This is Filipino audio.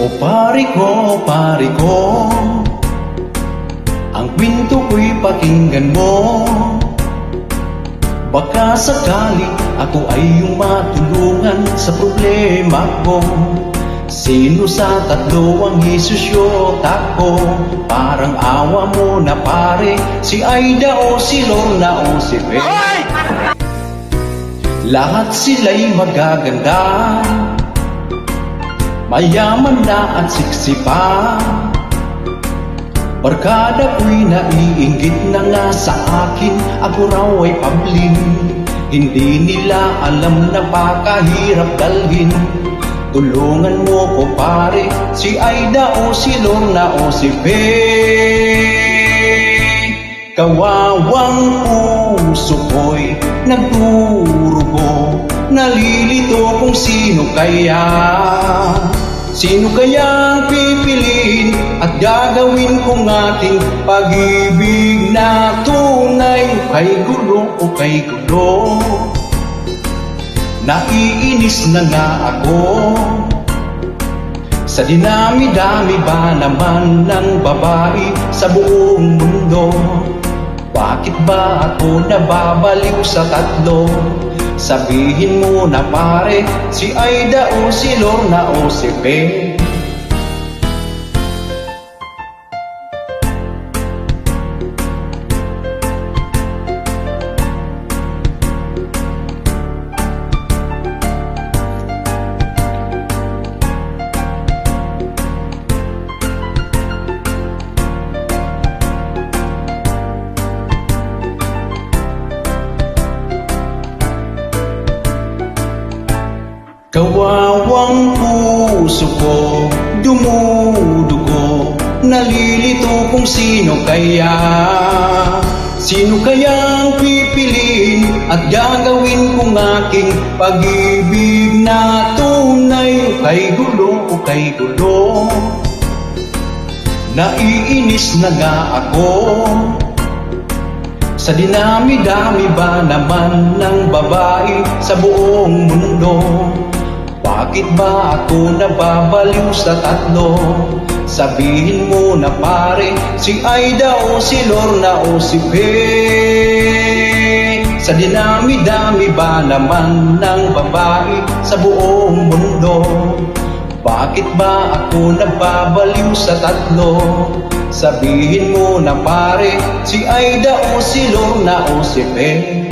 O pare ko, ang kwento ko'y pakinggan mo. Baka sakali ako ay iyong matulungan sa problema ko. Sino sa tatlo ang isusyota ko? Parang awa mo na pare, si Aida o si Lorna o si Ben. Lahat sila'y magaganda, mayaman na at siksi pa. Barkada ko'y naiinggit na nga sa akin, ako raw ay pablin. Hindi nila alam na pakahirap dalhin. Tulungan mo ko pare, si Aida o si Lorna o si Ben. Kawawang puso ko'y nagdurugo, nalilito kung sino kaya. Sino kaya ang pipiliin at gagawin kong ating pag-ibig na tunay? Kay gulo o kay gulo, naiinis na nga ako. Sa dinami-dami ba naman ng babae sa buong mundo? Bakit ba ako nababaliw sa tatlo? Sabihin mo na pare, si Aida o si Lorna o si Ben. Kawawang puso ko, dumudugo, nalilito kung sino kaya. Sino kaya ang pipiliin at gagawin kong aking pag-ibig na tunay? Kay gulo o kay gulo, naiinis na nga ako. Sa dinami-dami ba naman ng babae sa buong mundo? Bakit ba ako nababaliw sa tatlo? Sabihin mo na pare, si Aida o si Lorna o si Ben. Sa dinami-dami ba naman ng babae sa buong mundo? Bakit ba ako nababaliw sa tatlo? Sabihin mo na pare, si Aida o si Lorna o si Ben.